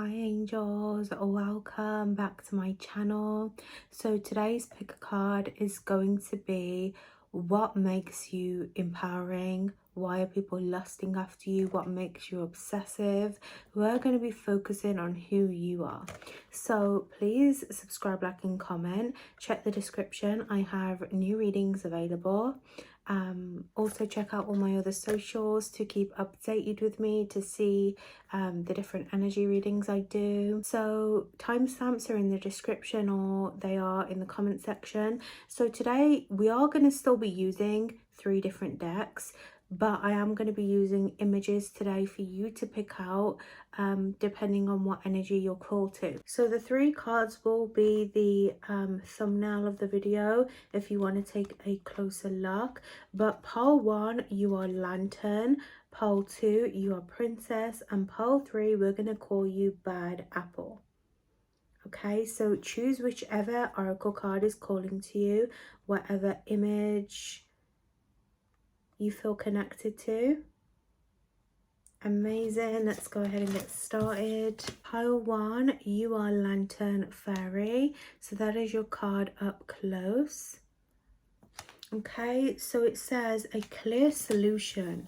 Hi angels, welcome back to my channel. So today's pick a card is going to be what makes you empowering, why are people lusting after you, what makes you obsessive. We're going to be focusing on who you are. So please subscribe, like and comment. Check the description, I have new readings available. Also check out all my other socials to keep updated with me, to see the different energy readings I do. So timestamps are in the description or they are in the comment section. So today we are going to still be using 3 different decks, but I am going to be using images today for you to pick out depending on what energy you're called to. So the 3 cards will be the thumbnail of the video if you want to take a closer look. But pole 1, you are Lantern. Pole 2, you are Princess. And pole 3, we're going to call you Bad Apple. Okay, so choose whichever oracle card is calling to you, whatever image you feel connected to. Amazing, let's go ahead and get started. Pile 1, you are Lantern Fairy, so that is your card up close. Okay, so it says a clear solution.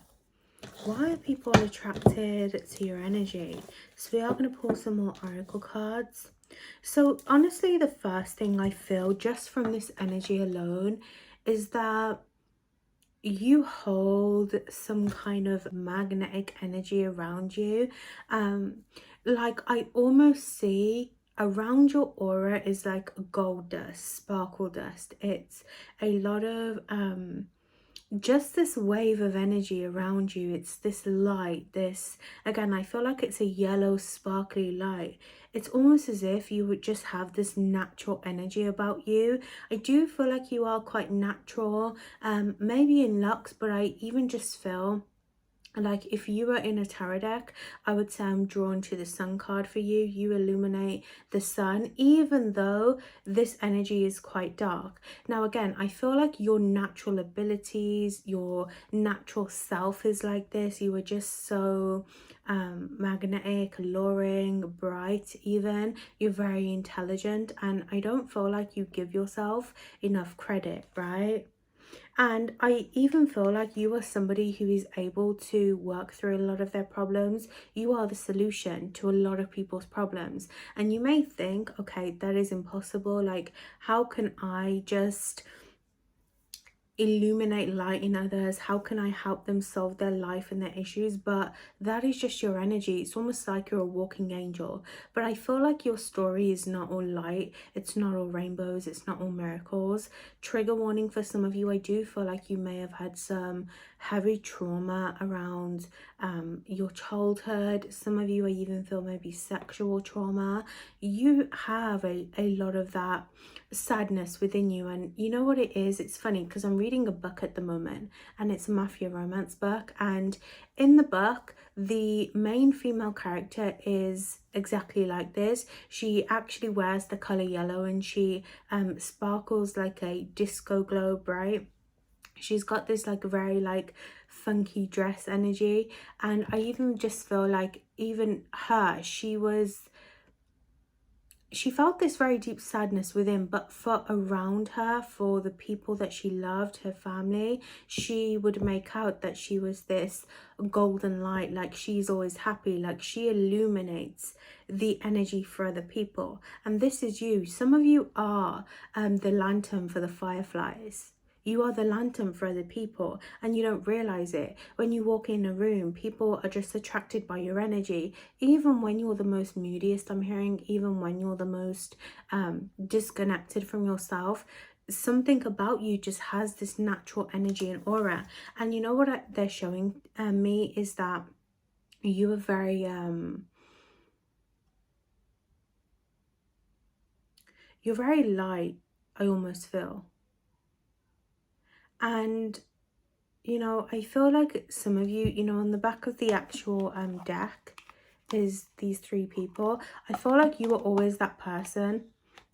Why are people attracted to your energy? So we are going to pull some more oracle cards. So honestly, the first thing I feel just from this energy alone is that you hold some kind of magnetic energy around you. Like I almost see around your aura is like gold dust, sparkle dust. It's a lot of just this wave of energy around you. It's this light, this, again, I feel like it's a yellow sparkly light. It's almost as if you would just have this natural energy about you. I do feel like you are quite natural, maybe in looks, but I even just feel like if you were in a tarot deck, I would say I'm drawn to the sun card for you. You illuminate the sun, even though this energy is quite dark. Now again, I feel like your natural abilities, your natural self is like this. You are just so magnetic, alluring, bright even. You're very intelligent, and I don't feel like you give yourself enough credit, right? And I even feel like you are somebody who is able to work through a lot of their problems. You are the solution to a lot of people's problems. And you may think, okay, that is impossible. Like, how can I just illuminate light in others? How can I help them solve their life and their issues? But that is just your energy. It's almost like you're a walking angel. But I feel like your story is not all light. It's not all rainbows. It's not all miracles. Trigger warning for some of you. I do feel like you may have had some heavy trauma around your childhood. Some of you, I even feel maybe sexual trauma. You have a lot of that sadness within you. And you know what it is? It's funny because I'm reading a book at the moment, and it's a mafia romance book, and in the book the main female character is exactly like this. She actually wears the color yellow, and she sparkles like a disco globe, right? She's got this like very like funky dress energy, and I even just feel like even her, she felt this very deep sadness within, but for around her, for the people that she loved, her family, she would make out that she was this golden light, like she's always happy, like she illuminates the energy for other people. And this is you. Some of you are the lantern for the fireflies. You are the lantern for other people, and you don't realize it. When you walk in a room, people are just attracted by your energy, even when you're the most moodiest, I'm hearing, even when you're the most disconnected from yourself. Something about you just has this natural energy and aura. And you know what they're showing me is that you are very you're very light, I almost feel. And you know, I feel like some of you, you know, on the back of the actual deck is these 3 people. I feel like you were always that person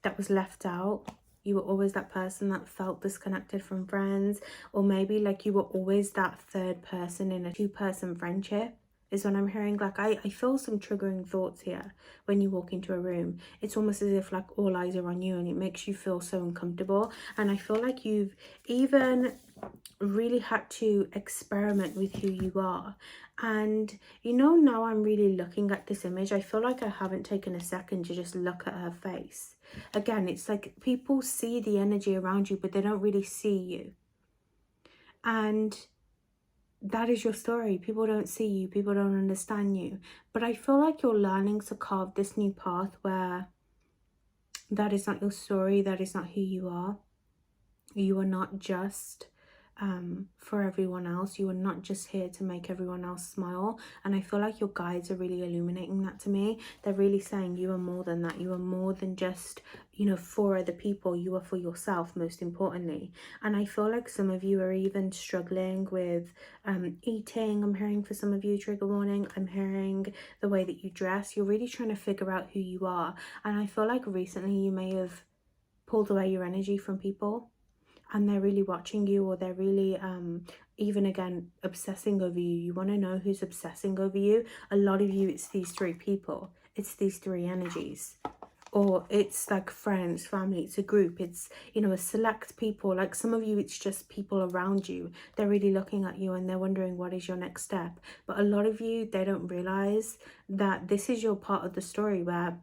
that was left out. You were always that person that felt disconnected from friends, or maybe like you were always that third person in a 2-person friendship is what I'm hearing. Like I feel some triggering thoughts here when you walk into a room. It's almost as if like all eyes are on you, and it makes you feel so uncomfortable. And I feel like you've even really had to experiment with who you are. And you know, now I'm really looking at this image, I feel like I haven't taken a second to just look at her face. Again, it's like people see the energy around you, but they don't really see you. And that is your story. People don't see you, people don't understand you. But I feel like you're learning to carve this new path where that is not your story, that is not who you are. You are not just for everyone else. You are not just here to make everyone else smile. And I feel like your guides are really illuminating that to me. They're really saying you are more than that. You are more than just, you know, for other people. You are for yourself, most importantly. And I feel like some of you are even struggling with eating. I'm hearing for some of you, trigger warning. I'm hearing the way that you dress. You're really trying to figure out who you are. And I feel like recently you may have pulled away your energy from people, and they're really watching you, or they're really even again obsessing over you. You want to know who's obsessing over you. A lot of you, it's these three people, it's these three energies, or it's like friends, family, it's a group, it's, you know, a select people. Like some of you, it's just people around you. They're really looking at you and they're wondering what is your next step. But a lot of you, they don't realize that this is your part of the story where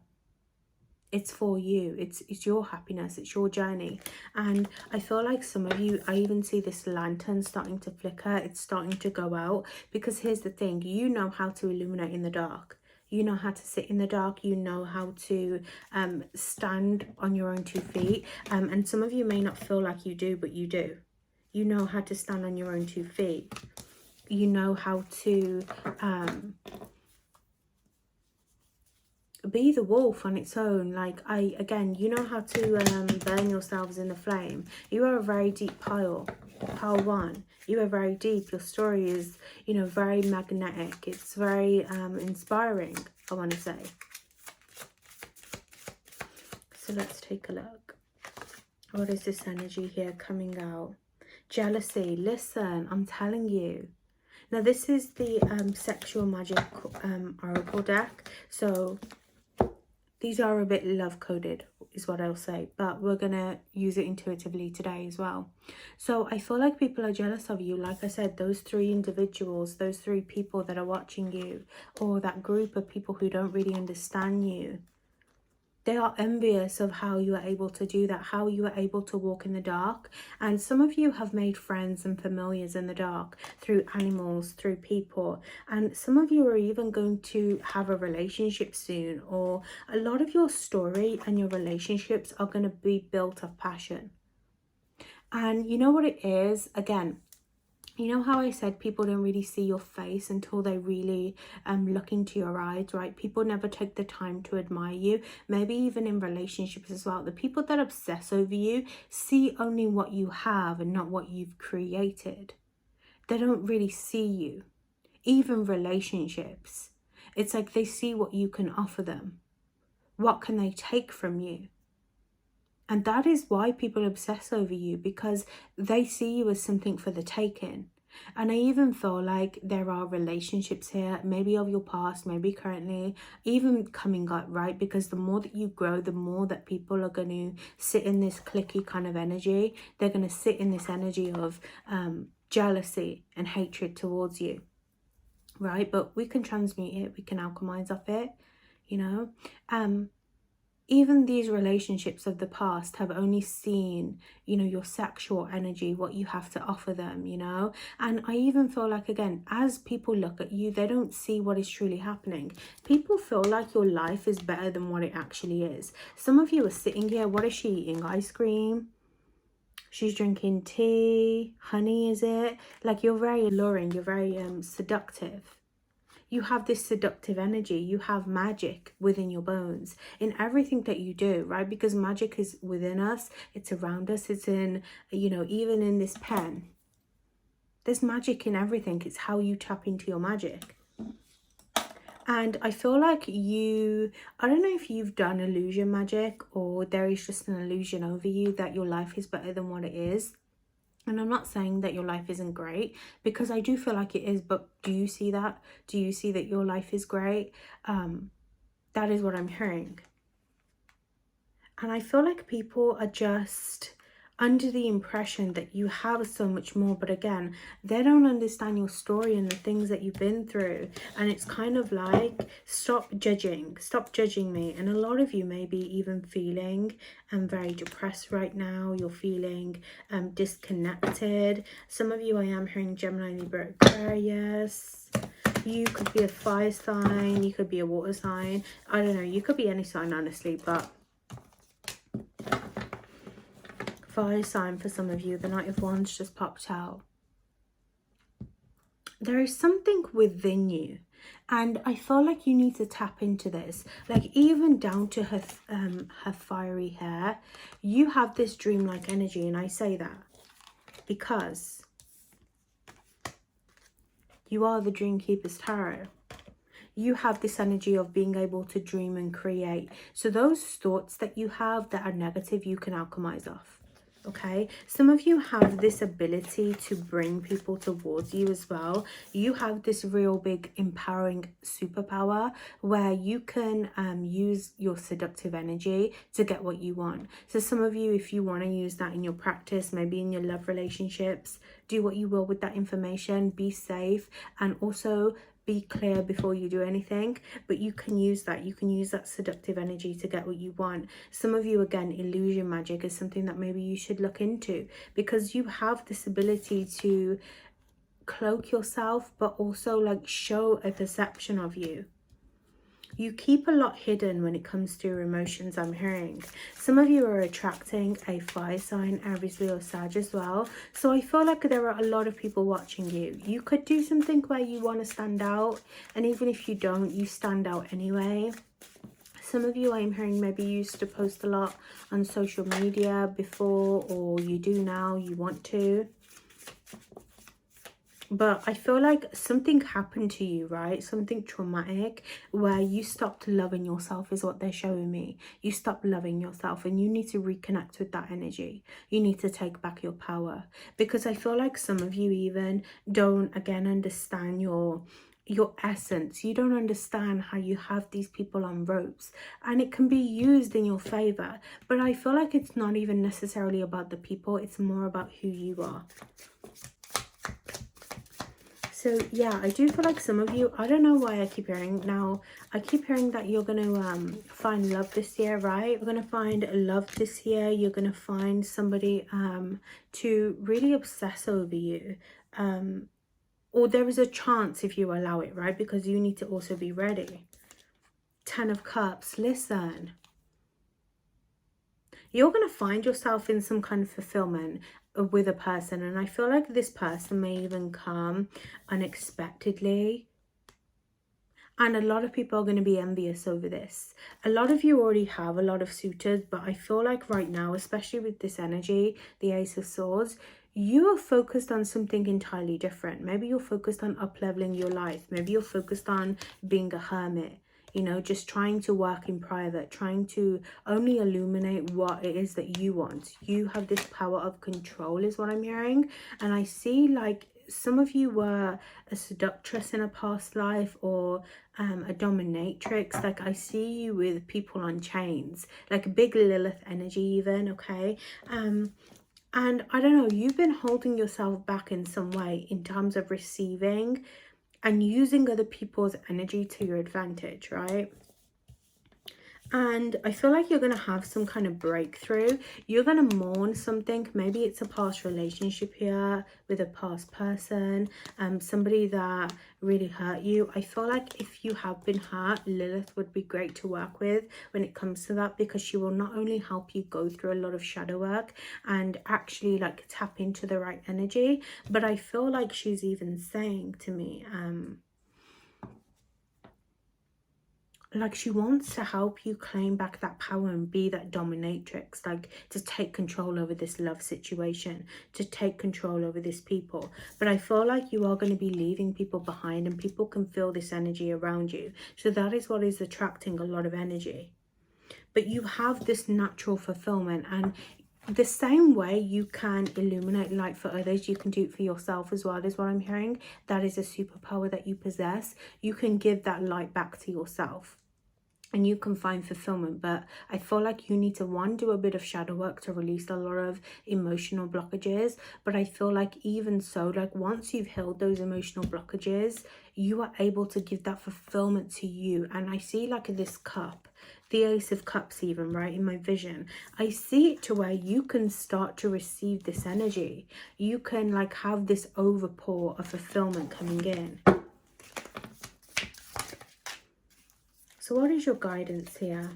it's for you, it's your happiness, it's your journey. And I feel like some of you, I even see this lantern starting to flicker, it's starting to go out. Because here's the thing, you know how to illuminate in the dark, you know how to sit in the dark, you know how to stand on your own 2 feet. And some of you may not feel like you do, but you do. You know how to stand on your own 2 feet. You know how to be the wolf on its own. Like again, you know how to burn yourselves in the flame. You are a very deep pile 1. You are very deep. Your story is, you know, very magnetic. It's very inspiring, I want to say. So let's take a look. What is this energy here coming out? Jealousy. Listen, I'm telling you. Now this is the sexual magic oracle deck. So these are a bit love-coded, is what I'll say, but we're going to use it intuitively today as well. So I feel like people are jealous of you. Like I said, those 3 individuals, those 3 people that are watching you, or that group of people who don't really understand you, they are envious of how you are able to do that, how you are able to walk in the dark. And some of you have made friends and familiars in the dark through animals, through people. And some of you are even going to have a relationship soon, or a lot of your story and your relationships are going to be built of passion. And you know what it is? Again, you know how I said people don't really see your face until they really look into your eyes, right? People never take the time to admire you. Maybe even in relationships as well. The people that obsess over you see only what you have and not what you've created. They don't really see you. Even relationships, it's like they see what you can offer them. What can they take from you? And that is why people obsess over you, because they see you as something for the taking. And I even feel like there are relationships here, maybe of your past, maybe currently, even coming up, right? Because the more that you grow, the more that people are going to sit in this cliquey kind of energy. They're going to sit in this energy of jealousy and hatred towards you, right? But we can transmute it, we can alchemize off it, you know. Even these relationships of the past have only seen, you know, your sexual energy, what you have to offer them, you know. And I even feel like, again, as people look at you, they don't see what is truly happening. People feel like your life is better than what it actually is. Some of you are sitting here, what is she eating? Ice cream? She's drinking tea, honey, is it? Like, you're very alluring, you're very seductive. You have this seductive energy. You have magic within your bones in everything that you do, right? Because magic is within us. It's around us. It's in, you know, even in this pen. There's magic in everything. It's how you tap into your magic. And I feel like you, I don't know if you've done illusion magic, or there is just an illusion over you that your life is better than what it is. And I'm not saying that your life isn't great, because I do feel like it is, but do you see that? Do you see that your life is great? That is what I'm hearing. And I feel like people are just under the impression that you have so much more, but again, they don't understand your story and the things that you've been through. And it's kind of like, stop judging me. And a lot of you may be even feeling very depressed right now. You're feeling disconnected. Some of you, I am hearing Gemini, Libra, Aquarius. You could be a fire sign, you could be a water sign, I don't know, you could be any sign honestly, but fire sign for some of you. The Knight of Wands just popped out. There is something within you, and I feel like you need to tap into this. Like, even down to her fiery hair, you have this dreamlike energy. And I say that because you are the Dream Keeper's Tarot. You have this energy of being able to dream and create. So those thoughts that you have that are negative, you can alchemize off. Okay, some of you have this ability to bring people towards you as well. You have this real big empowering superpower where you can use your seductive energy to get what you want. So some of you, if you want to use that in your practice, maybe in your love relationships, do what you will with that information. Be safe, and also be clear before you do anything. But you can use that seductive energy to get what you want. Some of you, again, illusion magic is something that maybe you should look into, because you have this ability to cloak yourself, but also like show a perception of you. You keep a lot hidden when it comes to your emotions, I'm hearing. Some of you are attracting a fire sign, Aries, Leo, Sag as well. So I feel like there are a lot of people watching you. You could do something where you want to stand out, and even if you don't, you stand out anyway. Some of you, I'm hearing, maybe you used to post a lot on social media before, or you do now, you want to. But I feel like something happened to you, right? Something traumatic where you stopped loving yourself is what they're showing me. You stopped loving yourself, and you need to reconnect with that energy. You need to take back your power, because I feel like some of you even don't, again, understand your essence. You don't understand how you have these people on ropes, and it can be used in your favor. But I feel like it's not even necessarily about the people. It's more about who you are. So yeah, I do feel like some of you, I don't know why I keep hearing now, I keep hearing that you're going to find love this year, right? We're going to find love this year. You're going to find somebody to really obsess over you. Or there is a chance if you allow it, right? Because you need to also be ready. 10 of Cups, listen. You're going to find yourself in some kind of fulfillment with a person, and I feel like this person may even come unexpectedly, and a lot of people are going to be envious over this. A lot of you already have a lot of suitors, but I feel like right now, especially with this energy, the Ace of Swords, you are focused on something entirely different. Maybe you're focused on up-leveling your life. Maybe you're focused on being a hermit, you know, just trying to work in private, trying to only illuminate what it is that you want. You have this power of control is what I'm hearing. And I see like some of you were a seductress in a past life, or a dominatrix. Like I see you with people on chains, like a big Lilith energy even, okay? And I don't know, you've been holding yourself back in some way in terms of receiving and using other people's energy to your advantage, right? And I feel like you're going to have some kind of breakthrough. You're going to mourn something. Maybe it's a past relationship here with a past person, somebody that really hurt you. I feel like if you have been hurt, Lilith would be great to work with when it comes to that, because she will not only help you go through a lot of shadow work and actually like tap into the right energy, but I feel like she's even saying to me, like she wants to help you claim back that power and be that dominatrix, like to take control over this love situation, to take control over this people. But I feel like you are going to be leaving people behind, and people can feel this energy around you. So that is what is attracting a lot of energy. But you have this natural fulfillment, and the same way you can illuminate light for others, you can do it for yourself as well, is what I'm hearing. That is a superpower that you possess. You can give that light back to yourself and you can find fulfillment. But I feel like you need to, one, do a bit of shadow work to release a lot of emotional blockages. But I feel like even so, like once you've healed those emotional blockages, you are able to give that fulfillment to you. And I see like this cup, the Ace of Cups, even right in my vision, I see it to where you can start to receive this energy. You can like have this overpour of fulfillment coming in. So what is your guidance here?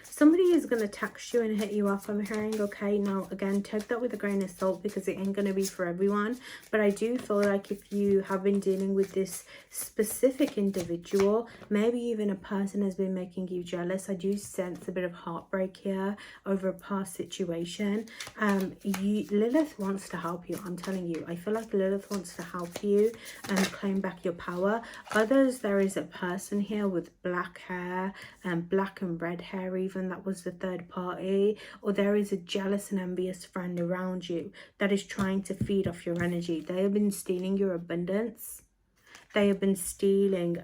Somebody is going to text you and hit you up, I'm hearing, okay? Now, again, take that with a grain of salt because it ain't going to be for everyone. But I do feel like if you have been dealing with this specific individual, maybe even a person has been making you jealous. I do sense a bit of heartbreak here over a past situation. Lilith wants to help you, I'm telling you. I feel like Lilith wants to help you and claim back your power. Others, there is a person here with black hair and black and red hair even, that was the third party, or there is a jealous and envious friend around you that is trying to feed off your energy. They have been stealing your abundance. They have been stealing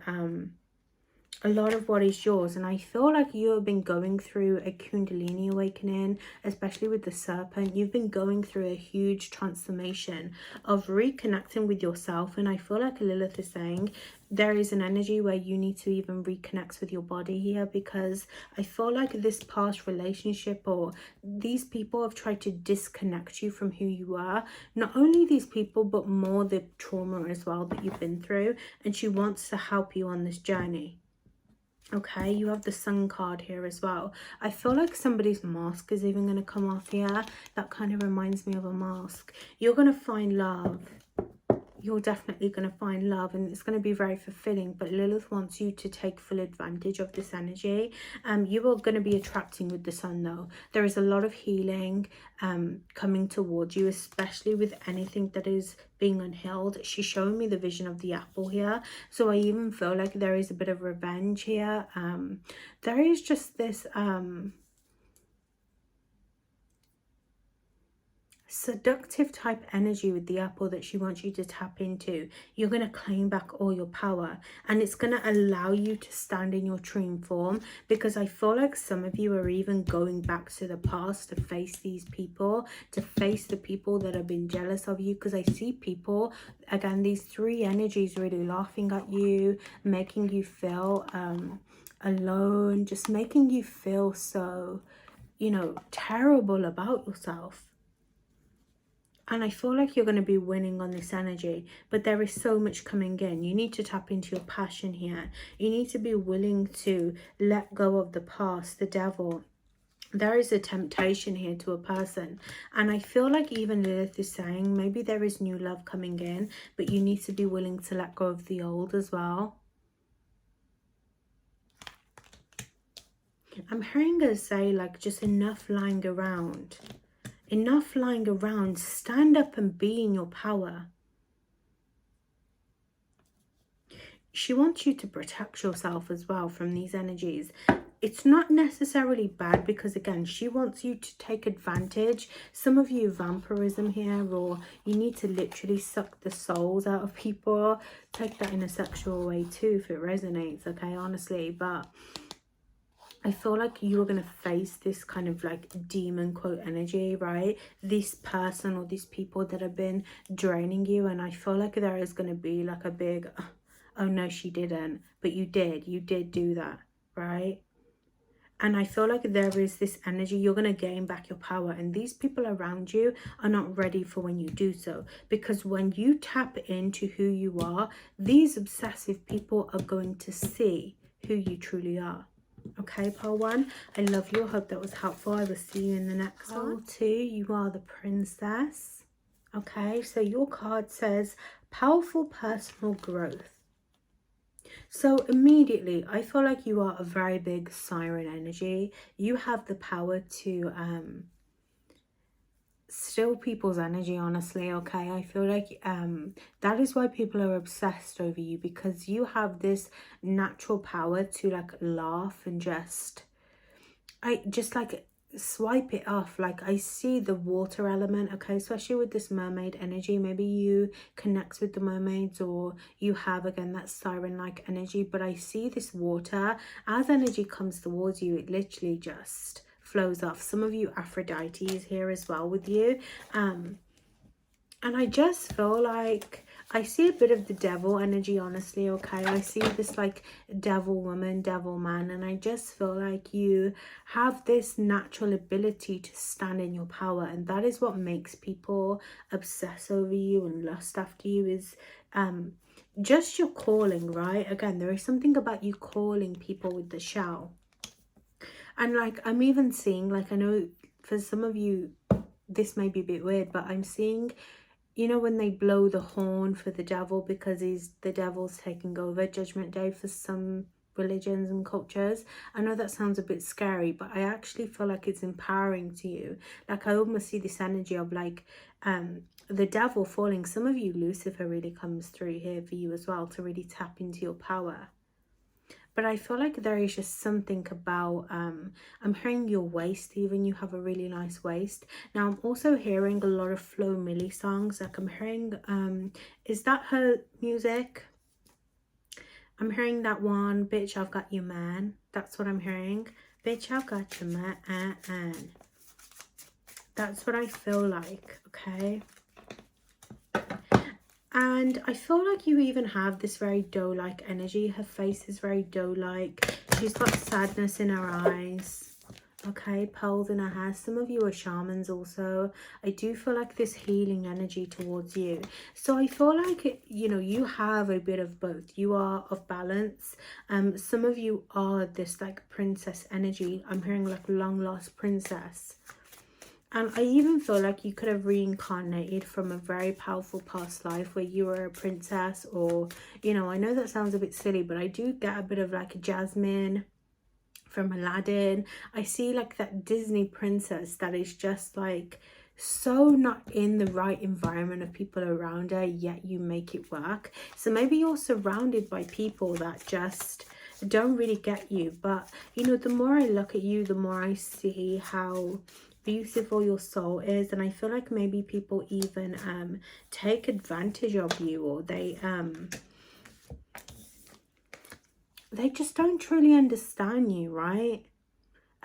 a lot of what is yours. And I feel like you have been going through a Kundalini awakening, especially with the serpent. You've been going through a huge transformation of reconnecting with yourself. And I feel like Lilith is saying there is an energy where you need to even reconnect with your body here, because I feel like this past relationship or these people have tried to disconnect you from who you are. Not only these people, but more the trauma as well that you've been through. And she wants to help you on this journey. Okay, you have the Sun card here as well. I feel like somebody's mask is even going to come off here. That kind of reminds me of a mask. You're going to find love. You're definitely going to find love, and it's going to be very fulfilling. But Lilith wants you to take full advantage of this energy. You are going to be attracting with the Sun though. There is a lot of healing coming towards you, especially with anything that is being unhealed. She's showing me the vision of the apple here. So I even feel like there is a bit of revenge here. There is just this seductive type energy with the apple that she wants you to tap into. You're going to claim back all your power, and it's going to allow you to stand in your true form, because I feel like some of you are even going back to the past to face these people, to face the people that have been jealous of you. Because I see people, again, these three energies really laughing at you, making you feel alone, just making you feel so, you know, terrible about yourself. And I feel like you're going to be winning on this energy, but there is so much coming in. You need to tap into your passion here. You need to be willing to let go of the past, the devil. There is a temptation here to a person. And I feel like even Lilith is saying maybe there is new love coming in, but you need to be willing to let go of the old as well. I'm hearing her say like just enough lying around. Enough lying around. Stand up and be in your power. She wants you to protect yourself as well from these energies. It's not necessarily bad, because again, she wants you to take advantage. Some of you vampirism here, or you need to literally suck the souls out of people. Take that in a sexual way too if it resonates, okay, honestly. But I feel like you are going to face this kind of like demon quote energy, right? This person or these people that have been draining you. And I feel like there is going to be like a big, oh no, she didn't. But you did do that, right? And I feel like there is this energy, you're going to gain back your power. And these people around you are not ready for when you do so. Because when you tap into who you are, these obsessive people are going to see who you truly are. Okay, pile one, I love you. I hope that was helpful. I will see you in the next one. Pile two, you are the princess. Okay, so your card says powerful personal growth. So immediately, I feel like you are a very big siren energy. You have the power to steal people's energy, honestly, okay? I feel like that is why people are obsessed over you, because you have this natural power to like laugh and just like swipe it off. Like I see the water element, okay, especially with this mermaid energy. Maybe you connect with the mermaids, or you have again that siren like energy, but I see this water. As energy comes towards you, it literally just flows off. Some of you Aphrodite is here as well with you, and I just feel like I see a bit of the devil energy, honestly, okay? I see this like devil woman, devil man, and I just feel like you have this natural ability to stand in your power, and that is what makes people obsess over you and lust after you, is just your calling, right? Again, there is something about you calling people with the shell. And like, I'm even seeing, like, I know for some of you, this may be a bit weird, but I'm seeing, you know, when they blow the horn for the devil because the devil's taking over, Judgment Day for some religions and cultures. I know that sounds a bit scary, but I actually feel like it's empowering to you. Like I almost see this energy of like the devil falling. Some of you, Lucifer really comes through here for you as well, to really tap into your power. But I feel like there is just something about, I'm hearing your waist, even you have a really nice waist. Now I'm also hearing a lot of Flo Milli songs. Like I'm hearing, is that her music? I'm hearing that one, Bitch I've Got You Man. That's what I'm hearing. Bitch I've got you man. That's what I feel like, okay? And I feel like you even have this very doe-like energy. Her face is very doe-like. She's got sadness in her eyes. Okay, pearls in her hair. Some of you are shamans also. I do feel like this healing energy towards you. So I feel like, you know, you have a bit of both. You are of balance. Some of you are this like princess energy. I'm hearing like long lost princess. And I even feel like you could have reincarnated from a very powerful past life where you were a princess, or, you know, I know that sounds a bit silly, but I do get a bit of like Jasmine from Aladdin. I see like that Disney princess that is just like so not in the right environment of people around her, yet you make it work. So maybe you're surrounded by people that just don't really get you. But, you know, the more I look at you, the more I see how beautiful your soul is, and I feel like maybe people even take advantage of you, or they just don't truly understand you, right?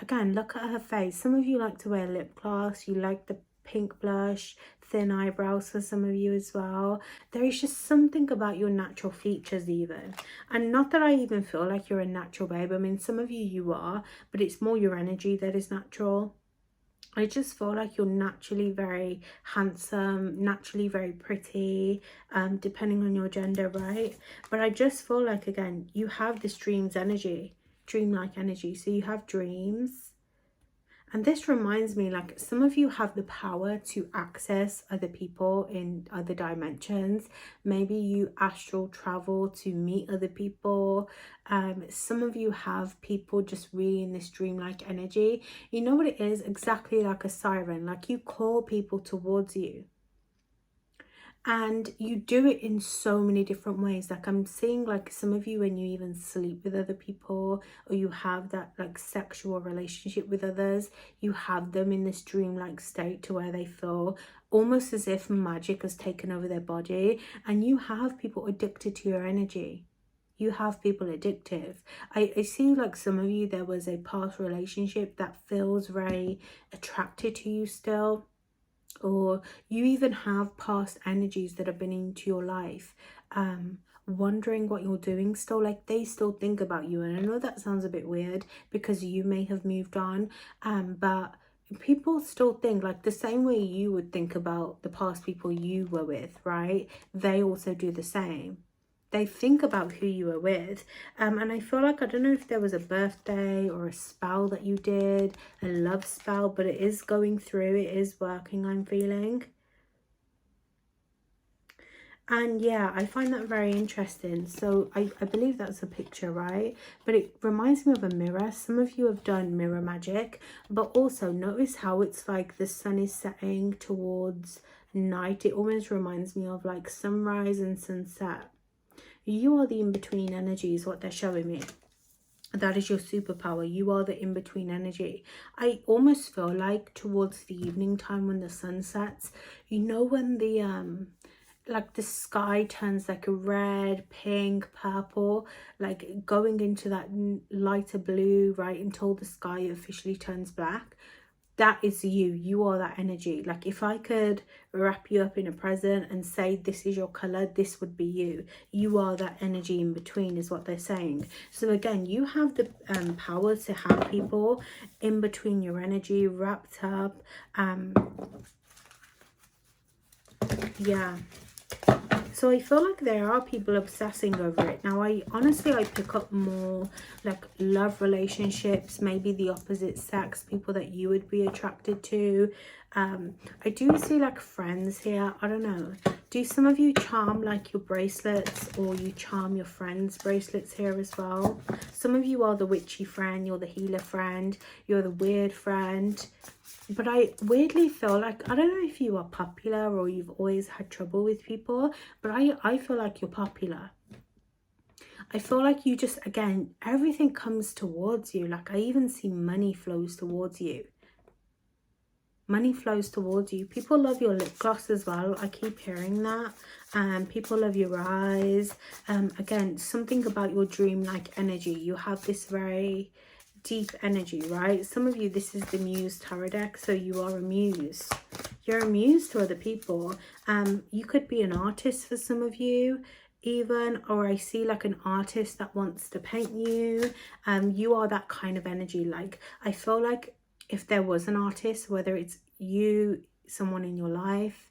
Again, look at her face. Some of you like to wear lip gloss, you like the pink blush, thin eyebrows for some of you as well. There is just something about your natural features even. And not that I even feel like you're a natural babe. I mean, some of you are, but it's more your energy that is natural. I just feel like you're naturally very handsome, naturally very pretty, depending on your gender, right? But I just feel like, again, you have this dreamlike energy. So you have dreams. And this reminds me, like, some of you have the power to access other people in other dimensions. Maybe you astral travel to meet other people. Some of you have people just really in this dreamlike energy. You know what it is? Exactly like a siren. Like, you call people towards you. And you do it in so many different ways. Like I'm seeing like some of you when you even sleep with other people, or you have that like sexual relationship with others, you have them in this dreamlike state to where they feel almost as if magic has taken over their body, and you have people addicted to your energy. You have people addictive. I see like some of you, there was a past relationship that feels very attracted to you still, or you even have past energies that have been into your life, wondering what you're doing still. Like they still think about you, and I know that sounds a bit weird because you may have moved on, but people still think, like the same way you would think about the past people you were with, right? They also do the same. They think about who you were with. And I feel like, I don't know if there was a birthday or a spell that you did, a love spell, but it is going through, it is working, I'm feeling. And yeah, I find that very interesting. So I believe that's a picture, right? But it reminds me of a mirror. Some of you have done mirror magic, but also notice how it's like the sun is setting towards night. It almost reminds me of like sunrise and sunset. You are the in-between energies, what they're showing me. That is your superpower. You are the in-between energy. I almost feel like towards the evening time when the sun sets, you know, when the like the sky turns like a red, pink, purple, like going into that lighter blue, right, until the sky officially turns black. That is you are that energy. Like if I could wrap you up in a present and say this is your color, this would be you are that energy in between, is what they're saying. So again, you have the power to have people in between your energy, wrapped up. Yeah, so I feel like there are people obsessing over it. Now, I pick up more like love relationships, maybe the opposite sex, people that you would be attracted to. I do see like friends here. I don't know. Do some of you charm like your bracelets, or you charm your friends' bracelets here as well? Some of you are the witchy friend, you're the healer friend, you're the weird friend. But I weirdly feel like, I don't know if you are popular or you've always had trouble with people, but I feel like you're popular. I feel like you just, again, everything comes towards you. Like I even see money flows towards you. Money flows towards you. People love your lip gloss as well. I keep hearing that. People love your eyes. Again, something about your dream-like energy. You have this very deep energy, right? Some of you, this is the Muse Tarot deck, so you are a muse. You're a muse to other people. You could be an artist for some of you even, or I see like an artist that wants to paint you. You are that kind of energy. Like I feel like if there was an artist, whether it's you, someone in your life,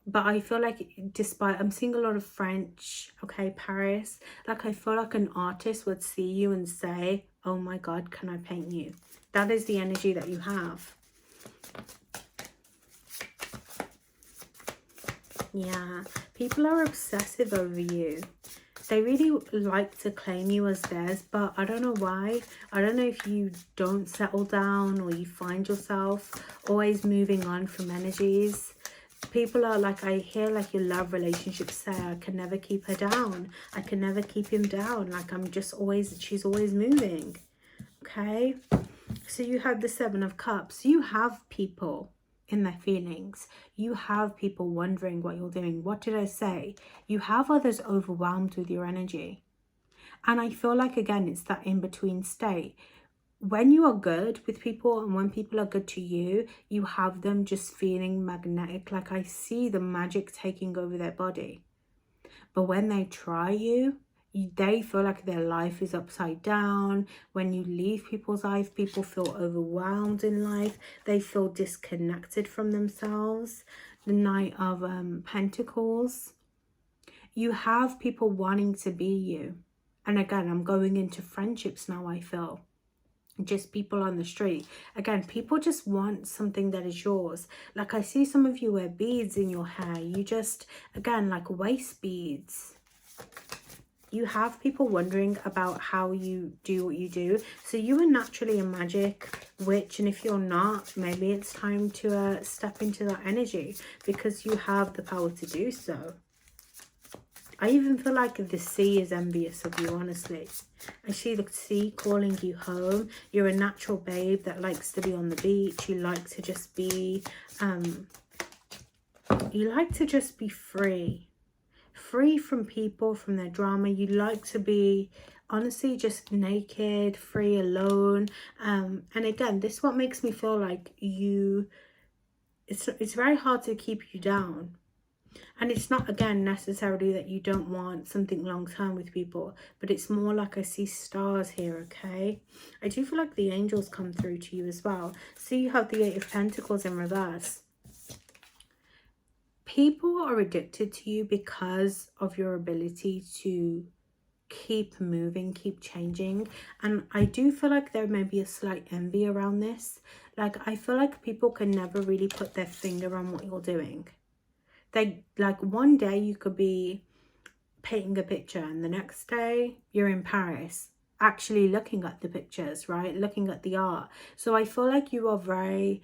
but I feel like despite, I'm seeing a lot of French, okay, Paris, like I feel like an artist would see you and say, oh my God, can I paint you? That is the energy that you have. Yeah, people are obsessive over you. They really like to claim you as theirs, but I don't know why. I don't know if you don't settle down or you find yourself always moving on from energies. People are like, I hear like your love relationships say, I can never keep her down. I can never keep him down. Like I'm just always, she's always moving. Okay. So you have the Seven of Cups. You have people in their feelings. You have people wondering what you're doing. What did I say? You have others overwhelmed with your energy. And I feel like, again, it's that in-between state. When you are good with people and when people are good to you, you have them just feeling magnetic. Like I see the magic taking over their body. But when they try you, they feel like their life is upside down. When you leave people's life, people feel overwhelmed in life. They feel disconnected from themselves. The Knight of Pentacles. You have people wanting to be you. And again, I'm going into friendships now, I feel. Just people on the street. Again, people just want something that is yours. Like I see some of you wear beads in your hair. You just, again, like waist beads. You have people wondering about how you do what you do. So you are naturally a magic witch. And if you're not, maybe it's time to step into that energy, because you have the power to do so. I even feel like the sea is envious of you, honestly. I see the sea calling you home. You're a natural babe that likes to be on the beach. You like to just be, free. Free from people, from their drama. You like to be, honestly, just naked, free, alone. And again, this is what makes me feel like it's very hard to keep you down. And it's not, again, necessarily that you don't want something long-term with people, but it's more like I see stars here, okay? I do feel like the angels come through to you as well. So you have the Eight of Pentacles in reverse. People are addicted to you because of your ability to keep moving, keep changing. And I do feel like there may be a slight envy around this. Like, I feel like people can never really put their finger on what you're doing. They, like, one day you could be painting a picture and the next day you're in Paris actually looking at the pictures, right? Looking at the art. So I feel like you are very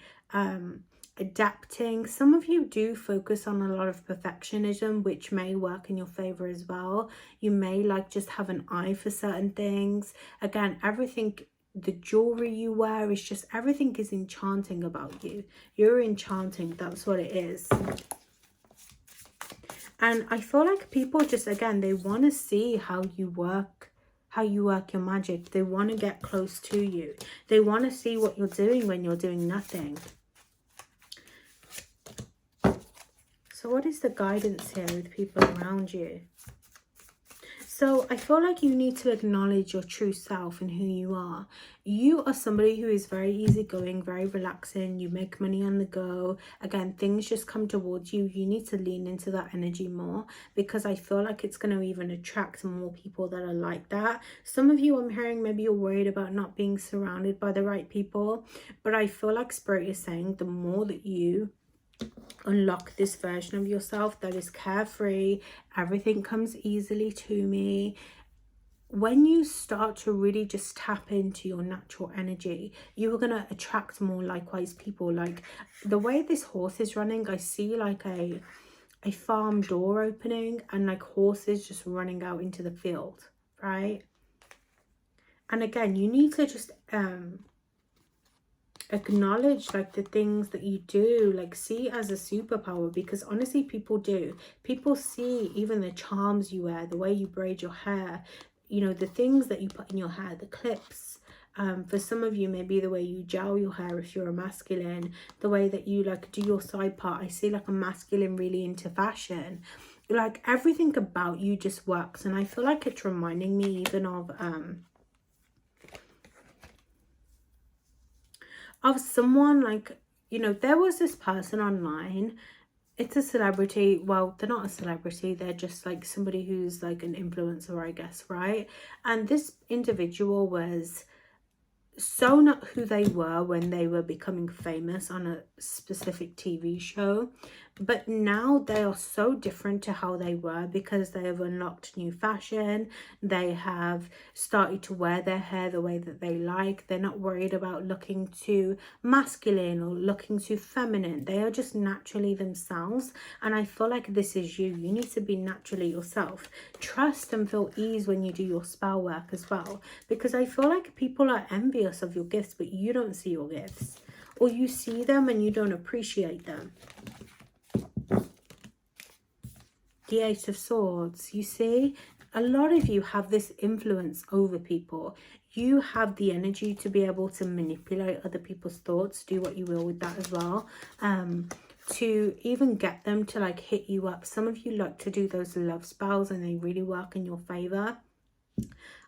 adapting. Some of you do focus on a lot of perfectionism, which may work in your favor as well. You may like just have an eye for certain things. Again, everything, the jewelry you wear is just, everything is enchanting about you. You're enchanting, that's what it is. And I feel like people just, again, they want to see how you work your magic. They want to get close to you. They want to see what you're doing when you're doing nothing. So what is the guidance here with people around you? So I feel like you need to acknowledge your true self and who you are. You are somebody who is very easygoing, very relaxing. You make money on the go. Again, things just come towards you. You need to lean into that energy more, because I feel like it's going to even attract more people that are like that. Some of you, I'm hearing, maybe you're worried about not being surrounded by the right people. But I feel like Spirit is saying the more that you unlock this version of yourself that is carefree, everything comes easily to me, when you start to really just tap into your natural energy, you are going to attract more likewise people. Like the way this horse is running, I see like a farm door opening and like horses just running out into the field, right? And again, you need to just acknowledge like the things that you do, like see as a superpower, because honestly people do. People see even the charms you wear, the way you braid your hair, you know, the things that you put in your hair, the clips. For some of you, maybe the way you gel your hair if you're a masculine, the way that you like do your side part. I see like a masculine really into fashion. Like everything about you just works. And I feel like it's reminding me even of someone like, you know, there was this person online. It's a celebrity. Well, they're not a celebrity. They're just like somebody who's like an influencer, I guess, right? And this individual was so not who they were when they were becoming famous on a specific TV show, but now they are so different to how they were because they have unlocked new fashion. They have started to wear their hair the way that they like. They're not worried about looking too masculine or looking too feminine. They are just naturally themselves. And I feel like this is you. You need to be naturally yourself. Trust and feel ease when you do your spell work as well, because I feel like people are envious of your gifts, but you don't see your gifts, or you see them and you don't appreciate them. The Eight of Swords, you see, a lot of you have this influence over people. You have the energy to be able to manipulate other people's thoughts, do what you will with that as well, to even get them to like hit you up. Some of you like to do those love spells and they really work in your favor.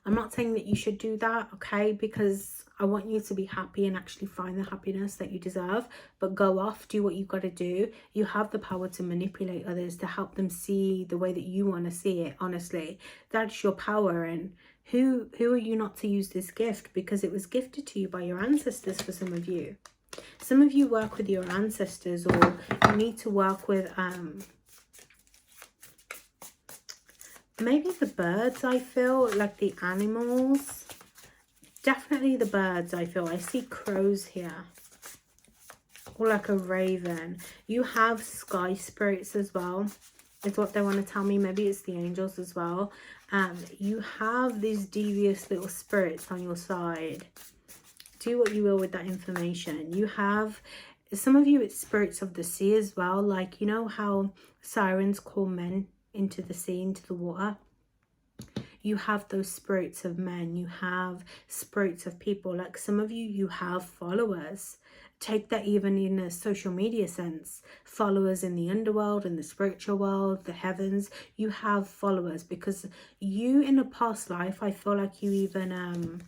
I'm not saying that you should do that, okay, because I want you to be happy and actually find the happiness that you deserve. But go off, do what you've got to do. You have the power to manipulate others, to help them see the way that you want to see it. Honestly, that's your power. And who are you not to use this gift? Because it was gifted to you by your ancestors for some of you. Some of you work with your ancestors, or you need to work with maybe the birds. I feel like the animals. Definitely the birds, I feel. I see crows here. Or like a raven. You have sky spirits as well, is what they want to tell me. Maybe it's the angels as well. You have these devious little spirits on your side. Do what you will with that information. You have, some of you, it's spirits of the sea as well. Like, you know how sirens call men into the sea, into the water? You have those spirits of men. You have spirits of people. Like some of you, you have followers. Take that even in a social media sense. Followers in the underworld, in the spiritual world, the heavens. You have followers because you in a past life, I feel like you even,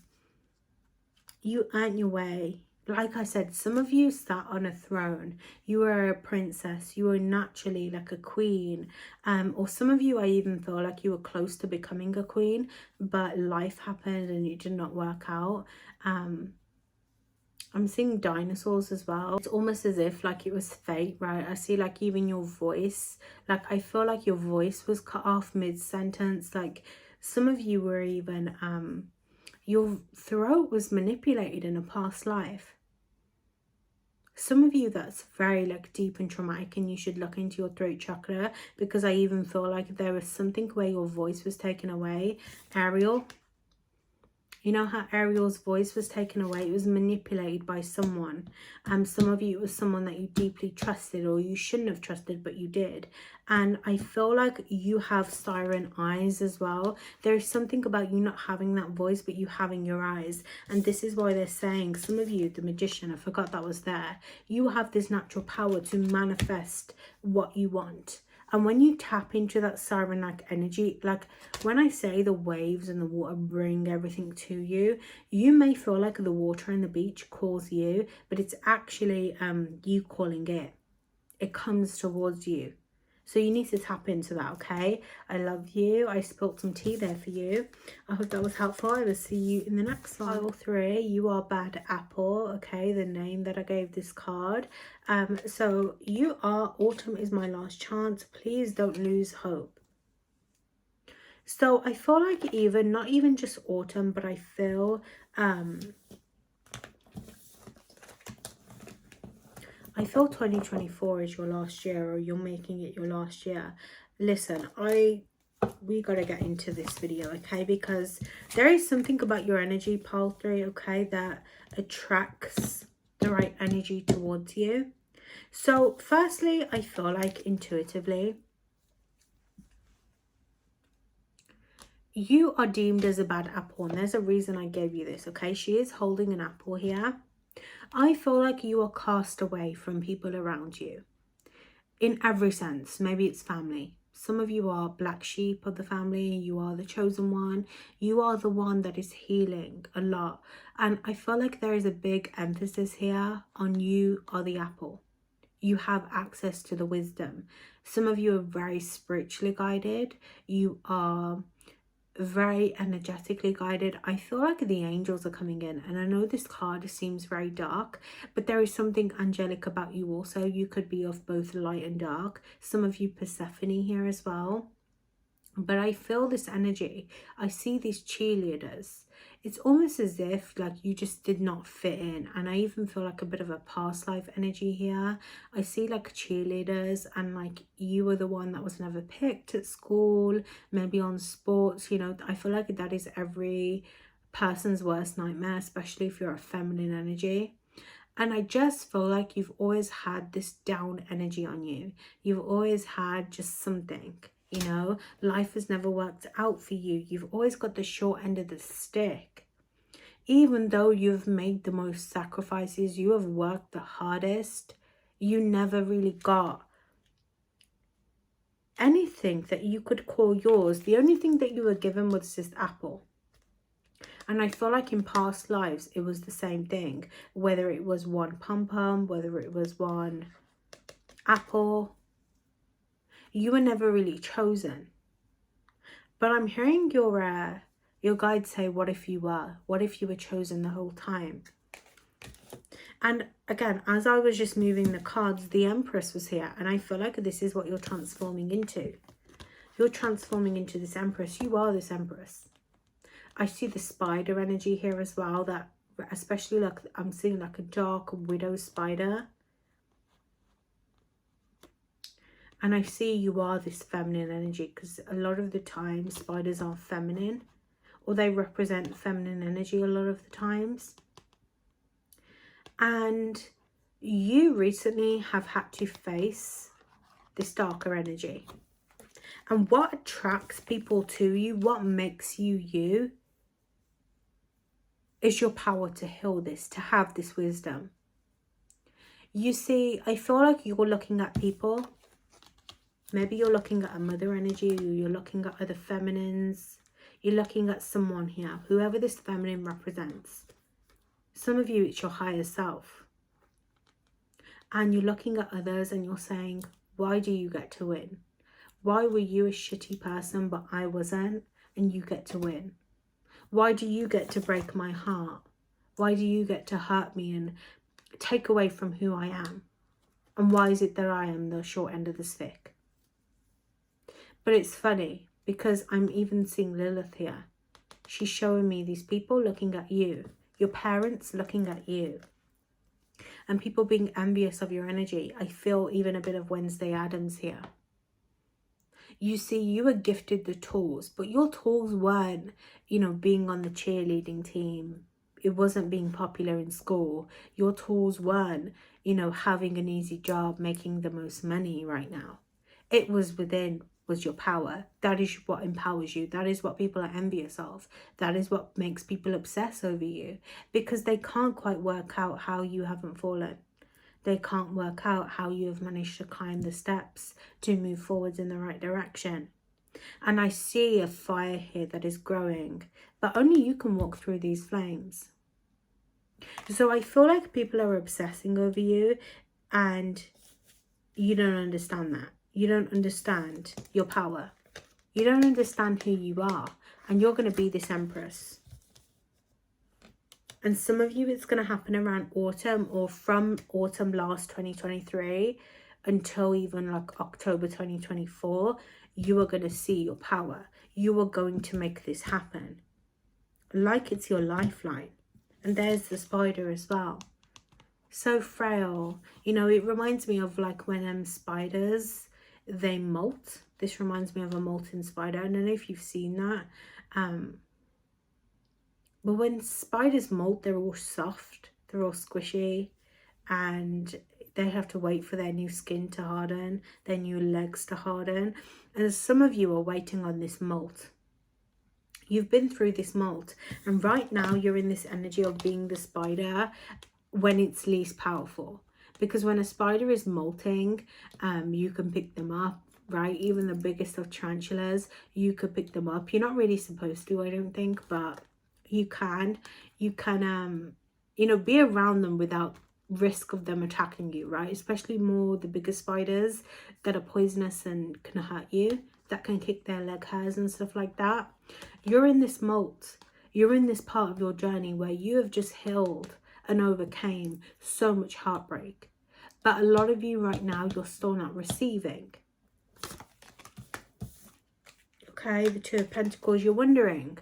you earned your way. Like I said, some of you sat on a throne. You were a princess. You were naturally like a queen. Or some of you, I even feel like you were close to becoming a queen, but life happened and it did not work out. I'm seeing dinosaurs as well. It's almost as if like it was fate, right? I see like even your voice. Like I feel like your voice was cut off mid-sentence. Like some of you were even... your throat was manipulated in a past life. Some of you, that's very like deep and traumatic, and you should look into your throat chakra, because I even feel like there was something where your voice was taken away. Ariel, you know how Ariel's voice was taken away? It was manipulated by someone. Some of you, it was someone that you deeply trusted, or you shouldn't have trusted, but you did. And I feel like you have siren eyes as well. There is something about you not having that voice, but you having your eyes. And this is why they're saying, some of you, the magician, I forgot that was there. You have this natural power to manifest what you want. And when you tap into that siren-like energy, like when I say the waves and the water bring everything to you, you may feel like the water and the beach calls you, but it's actually you calling it. It comes towards you. So you need to tap into that, okay? I love you. I spilled some tea there for you. I hope that was helpful. I will see you in the next one. Pile 3, you are bad apple, okay? The name that I gave this card. So you are, autumn is my last chance. Please don't lose hope. So I feel like not even just autumn, but I feel I feel 2024 is your last year, or you're making it your last year. Listen, we got to get into this video, okay? Because there is something about your energy, pile 3, okay, that attracts the right energy towards you. So firstly, I feel like intuitively, you are deemed as a bad apple, and there's a reason I gave you this, okay? She is holding an apple here. I feel like you are cast away from people around you in every sense. Maybe it's family. Some of you are black sheep of the family. You are the chosen one. You are the one that is healing a lot. And I feel like there is a big emphasis here on you are the apple. You have access to the wisdom. Some of you are very spiritually guided. You are very energetically guided. I feel like the angels are coming in, and I know this card seems very dark, but there is something angelic about you also. You could be of both light and dark. Some of you Persephone here as well. But I feel this energy. I see these cheerleaders. It's almost as if like you just did not fit in. And I even feel like a bit of a past life energy here. I see like cheerleaders, and like you were the one that was never picked at school, maybe on sports. You know, I feel like that is every person's worst nightmare, especially if you're a feminine energy. And I just feel like you've always had this down energy on you. You've always had just something. You know, life has never worked out for you. You've always got the short end of the stick. Even though you've made the most sacrifices, you have worked the hardest, you never really got anything that you could call yours. The only thing that you were given was this apple. And I feel like in past lives, it was the same thing. Whether it was one pom-pom, whether it was one apple, you were never really chosen. But I'm hearing your guide say, what if you were? What if you were chosen the whole time? And again, as I was just moving the cards, the Empress was here. And I feel like this is what you're transforming into. You're transforming into this Empress. You are this Empress. I see the spider energy here as well. That especially like I'm seeing like a dark widow spider. And I see you are this feminine energy, because a lot of the time spiders are feminine, or they represent feminine energy a lot of the times. And you recently have had to face this darker energy. And what attracts people to you, what makes you you, is your power to heal this, to have this wisdom. You see, I feel like you're looking at people. Maybe you're looking at a mother energy, you're looking at other feminines, you're looking at someone here, whoever this feminine represents. Some of you, it's your higher self. And you're looking at others and you're saying, why do you get to win? Why were you a shitty person but I wasn't, and you get to win? Why do you get to break my heart? Why do you get to hurt me and take away from who I am? And why is it that I am the short end of the stick? But it's funny, because I'm even seeing Lilith here. She's showing me these people looking at you. Your parents looking at you. and people being envious of your energy. I feel even a bit of Wednesday Addams here. You see, you were gifted the tools, but your tools weren't, you know, being on the cheerleading team. It wasn't being popular in school. Your tools weren't, you know, having an easy job, making the most money right now. It was was your power. That is what empowers you. That is what people are envious of. That is what makes people obsess over you, because they can't quite work out how you haven't fallen. They can't work out how you have managed to climb the steps to move forwards in the right direction. And I see a fire here that is growing, but only you can walk through these flames. So I feel like people are obsessing over you, and you don't understand that. You don't understand your power. You don't understand who you are, and you're going to be this empress. And some of you, it's going to happen around autumn, or from autumn last 2023 until even like October 2024. You are going to see your power. You are going to make this happen. Like it's your lifeline. And there's the spider as well. So frail. You know, it reminds me of like when spiders, they molt. This reminds me of a molten spider. I don't know if you've seen that. But when spiders molt, they're all soft, they're all squishy, and they have to wait for their new skin to harden, their new legs to harden. And some of you are waiting on this molt. You've been through this molt, and right now you're in this energy of being the spider when it's least powerful. Because when a spider is molting, you can pick them up, right? Even the biggest of tarantulas, you could pick them up. You're not really supposed to, I don't think, but you can, you know, be around them without risk of them attacking you, right? Especially more the bigger spiders that are poisonous and can hurt you, that can kick their leg hairs and stuff like that. You're in this molt. You're in this part of your journey where you have just healed and overcame so much heartbreak. But a lot of you right now, you're still not receiving. Okay, the Two of Pentacles, you're wondering,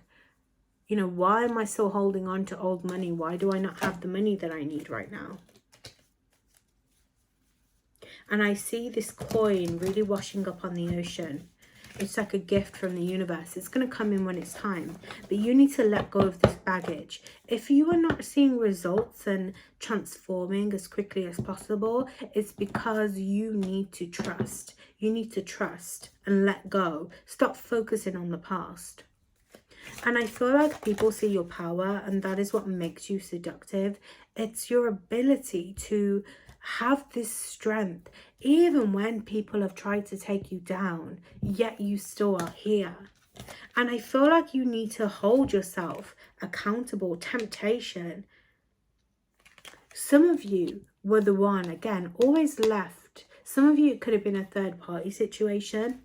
you know, why am I still holding on to old money? Why do I not have the money that I need right now? And I see this coin really washing up on the ocean. It's like a gift from the universe. It's going to come in when it's time. But you need to let go of this baggage. If you are not seeing results and transforming as quickly as possible, it's because you need to trust. You need to trust and let go. Stop focusing on the past. And I feel like people see your power, and that is what makes you seductive. It's your ability to have this strength, even when people have tried to take you down, yet you still are here. And I feel like you need to hold yourself accountable. Temptation. Some of you were the one, again, always left. Some of you, it could have been a third party situation.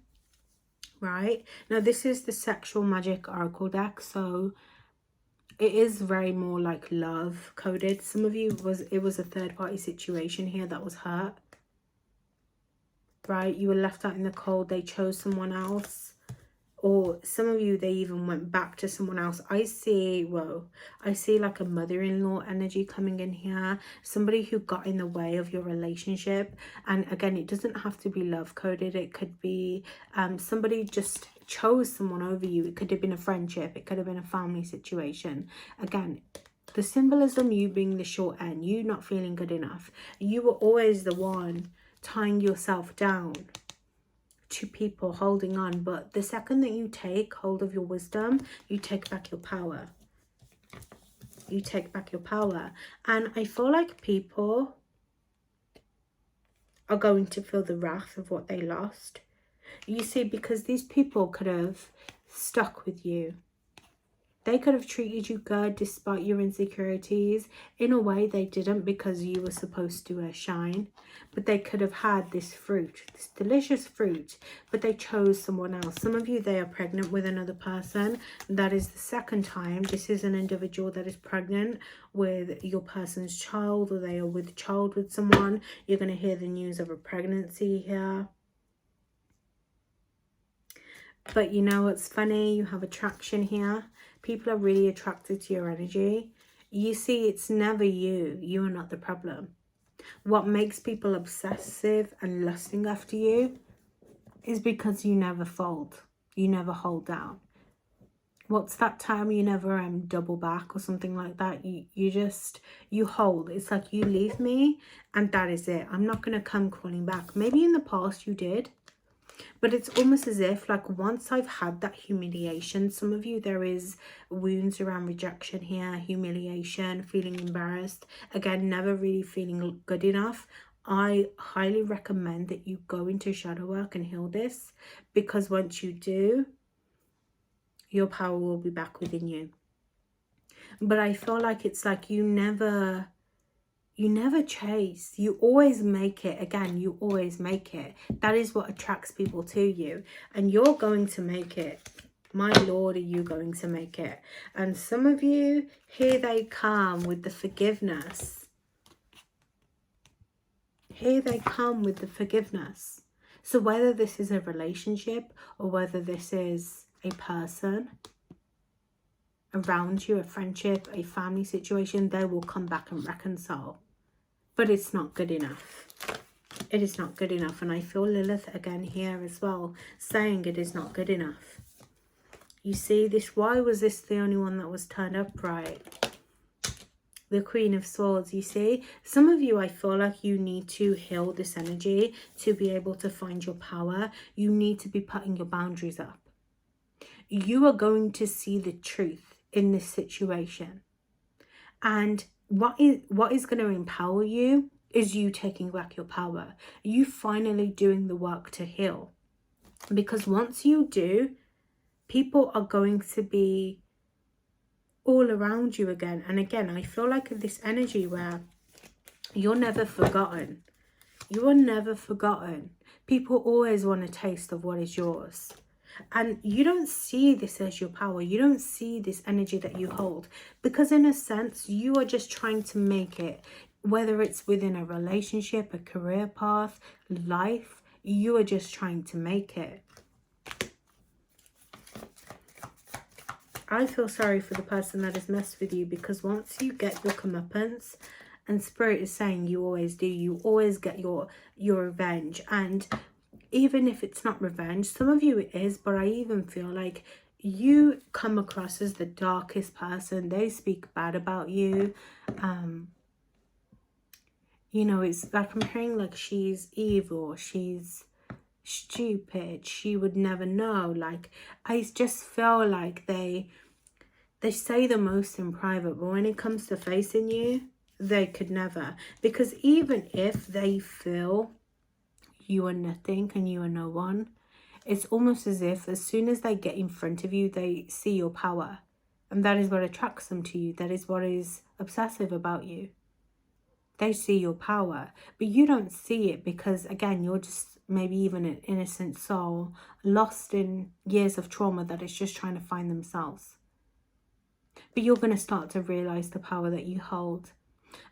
Right now, this is the Sexual Magic Oracle deck, so it is very more like love coded. Some of you, it was a third party situation here that was hurt, right? You were left out in the cold. They chose someone else, or some of you, they even went back to someone else. I see like a mother-in-law energy coming in here, somebody who got in the way of your relationship. And again, it doesn't have to be love coded. It could be somebody just chose someone over you. It could have been a friendship, it could have been a family situation. Again, the symbolism, you being the short end, you not feeling good enough. You were always the one tying yourself down to people, holding on. But the second that you take hold of your wisdom, you take back your power. You take back your power. And I feel like people are going to feel the wrath of what they lost. You see, because these people could have stuck with you. They could have treated you good despite your insecurities. In a way, they didn't, because you were supposed to shine. But they could have had this fruit, this delicious fruit, but they chose someone else. Some of you, they are pregnant with another person. That is the second time. This is an individual that is pregnant with your person's child, or they are with child with someone. You're going to hear the news of a pregnancy here. But you know what's funny? You have attraction here. People are really attracted to your energy. You see, it's never you. You are not the problem. what makes people obsessive and lusting after you is because you never fold. You never hold down. What's that term? You never double back or something like that. You hold. It's like, you leave me and that is it. I'm not going to come crawling back. Maybe in the past you did, but it's almost as if, like, once I've had that humiliation, some of you, there is wounds around rejection here, humiliation, feeling embarrassed, again, never really feeling good enough. I highly recommend that you go into shadow work and heal this, because once you do, your power will be back within you. But I feel like it's like you never chase. You always make it. Again, you always make it. That is what attracts people to you. And you're going to make it. My Lord, are you going to make it? And some of you, here they come with the forgiveness. Here they come with the forgiveness. So whether this is a relationship or whether this is a person around you, a friendship, a family situation, they will come back and reconcile. But it's not good enough. It is not good enough. And I feel Lilith again here as well, saying it is not good enough. You see this, why was this the only one that was turned upright? The Queen of Swords, you see. Some of you, I feel like you need to heal this energy to be able to find your power. You need to be putting your boundaries up. You are going to see the truth in this situation. And what is going to empower you is you taking back your power. You finally doing the work to heal. Because once you do, people are going to be all around you again. And again, I feel like this energy where you're never forgotten. You are never forgotten. People always want a taste of what is yours. And you don't see this as your power. You don't see this energy that you hold. Because in a sense, you are just trying to make it. Whether it's within a relationship, a career path, life, you are just trying to make it. I feel sorry for the person that has messed with you, because once you get your comeuppance, and Spirit is saying you always do, you always get your revenge. And even if it's not revenge, some of you it is, but I even feel like you come across as the darkest person. They speak bad about you. You know, it's like I'm hearing like she's evil, she's stupid, she would never know. Like, I just feel like they say the most in private, but when it comes to facing you, they could never. Because even if they feel you are nothing and you are no one, it's almost as if as soon as they get in front of you, they see your power. And that is what attracts them to you. That is what is obsessive about you. They see your power, but you don't see it because, again, you're just maybe even an innocent soul lost in years of trauma that is just trying to find themselves. But you're going to start to realize the power that you hold.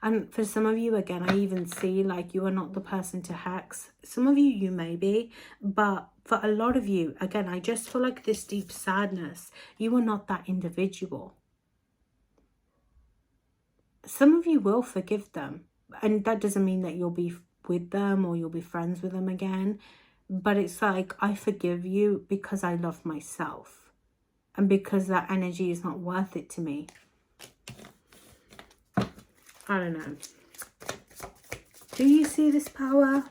And for some of you, again, I even see like you are not the person to hex. Some of you may be, but for a lot of you, again, I just feel like this deep sadness, you are not that individual. Some of you will forgive them. And that doesn't mean that you'll be with them or you'll be friends with them again. But it's like, I forgive you because I love myself. And because that energy is not worth it to me. I don't know. Do you see this power?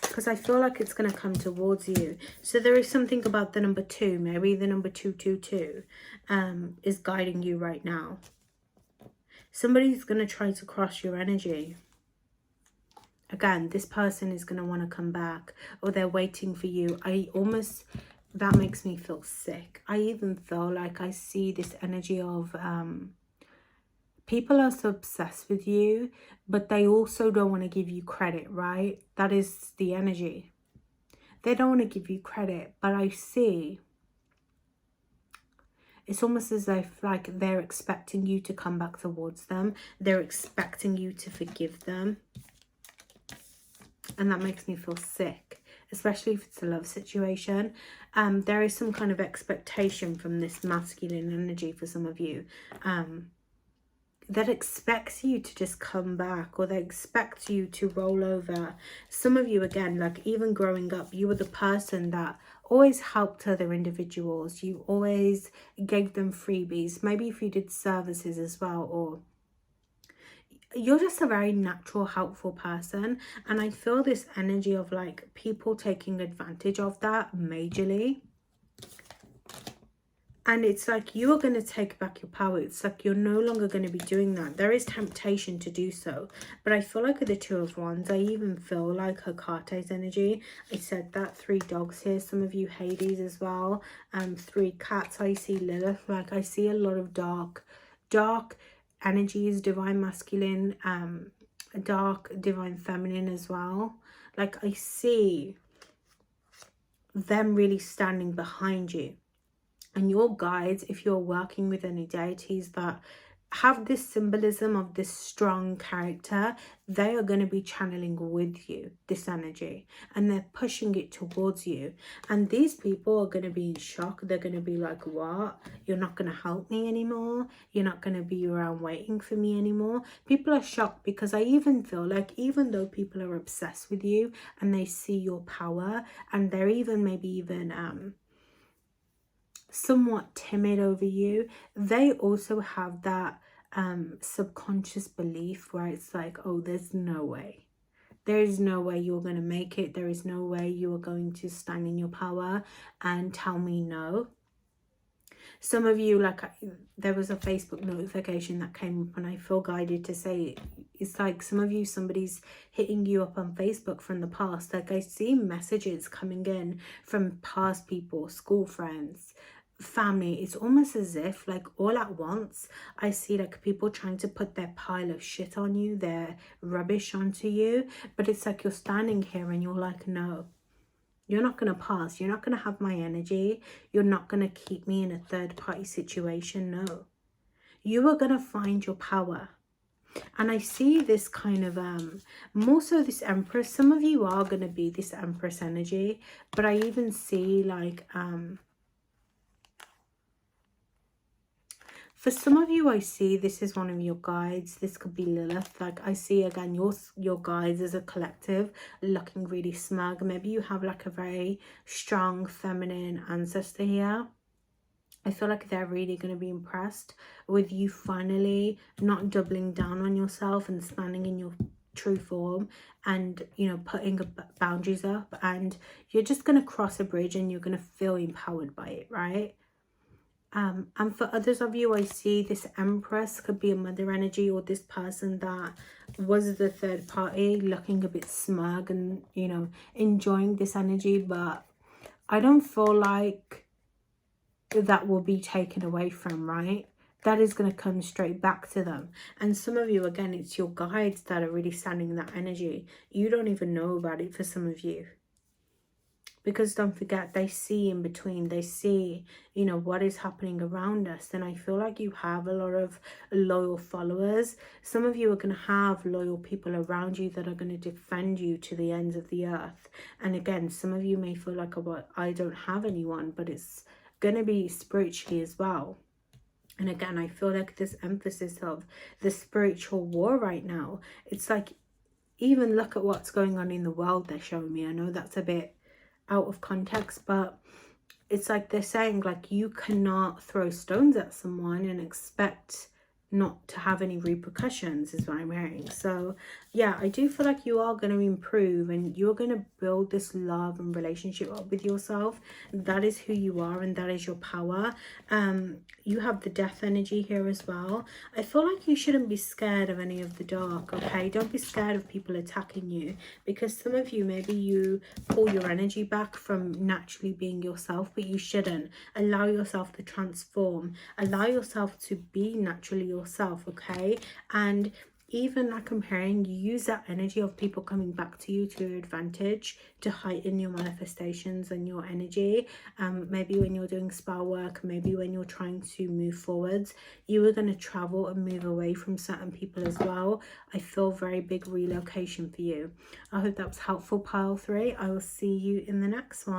Because I feel like it's going to come towards you. So there is something about the number 2. Maybe the number 222 is guiding you right now. Somebody's going to try to cross your energy. Again, this person is going to want to come back. Or they're waiting for you. That makes me feel sick. I even feel like I see this energy of... people are so obsessed with you, but they also don't want to give you credit, right? That is the energy. They don't want to give you credit, but I see... It's almost as if like they're expecting you to come back towards them. They're expecting you to forgive them. And that makes me feel sick, especially if it's a love situation. There is some kind of expectation from this masculine energy for some of you. that expects you to just come back, or they expect you to roll over. Some of you, again, like even growing up, you were the person that always helped other individuals. You always gave them freebies, maybe if you did services as well, or you're just a very natural, helpful person. And I feel this energy of like people taking advantage of that majorly. And it's like you are going to take back your power. It's like you're no longer going to be doing that. There is temptation to do so. But I feel like with the Two of Wands, I even feel like Hecate's energy. I said that 3 dogs here. Some of you Hades as well. 3 cats. I see Lilith. Like I see a lot of dark energies, divine masculine, dark divine feminine as well. Like I see them really standing behind you. And your guides, if you're working with any deities that have this symbolism of this strong character, they are going to be channeling with you this energy, and they're pushing it towards you. And these people are going to be in shock. They're going to be like, what? You're not going to help me anymore? You're not going to be around waiting for me anymore? People are shocked, because I even feel like even though people are obsessed with you and they see your power, and they're even maybe even somewhat timid over you, they also have that subconscious belief where it's like, oh, there's no way you're going to make it. There is no way you are going to stand in your power and tell me no. Some of you, like, there was a Facebook notification that came up, and I feel guided to say, it's like some of you, somebody's hitting you up on Facebook from the past. Like I see messages coming in from past people, school friends, family. It's almost as if like all at once I see like people trying to put their pile of shit on you, their rubbish onto you, but it's like you're standing here and you're like, no, you're not going to pass. You're not going to have my energy. You're not going to keep me in a third party situation. No, you are going to find your power. And I see this kind of more so this Empress. Some of you are going to be this Empress energy, but I even see like for some of you, I see this is one of your guides. This could be Lilith. Like I see again your guides as a collective looking really smug. Maybe you have like a very strong feminine ancestor here. I feel like they're really going to be impressed with you finally not doubling down on yourself and standing in your true form, and you know, putting boundaries up, and you're just going to cross a bridge and you're going to feel empowered by it, right? And for others of you, I see this Empress could be a mother energy, or this person that was the third party looking a bit smug and, you know, enjoying this energy. But I don't feel like that will be taken away from, right? That is going to come straight back to them. And some of you, again, it's your guides that are really standing in that energy. You don't even know about it for some of you. Because don't forget, they see in between. They see, you know, what is happening around us. And I feel like you have a lot of loyal followers. Some of you are going to have loyal people around you that are going to defend you to the ends of the earth. And again, some of you may feel like, oh, well, I don't have anyone, but it's going to be spiritually as well. And again, I feel like this emphasis of the spiritual war right now. It's like, even look at what's going on in the world they're showing me. I know that's a bit out of context, but it's like they're saying like you cannot throw stones at someone and expect not to have any repercussions, is what I'm hearing. So yeah, I do feel like you are going to improve, and you're going to build this love and relationship up with yourself. That is who you are, and that is your power. You have the death energy here as well. I feel like you shouldn't be scared of any of the dark, okay? Don't be scared of people attacking you, because some of you, maybe you pull your energy back from naturally being yourself, but you shouldn't. Allow yourself to transform. Allow yourself to be naturally yourself, okay? And even like I'm hearing, you use that energy of people coming back to you to your advantage to heighten your manifestations and your energy. Maybe when you're doing spell work, maybe when you're trying to move forwards, you are going to travel and move away from certain people as well. I feel very big relocation for you. I hope that was helpful, pile 3. I will see you in the next one.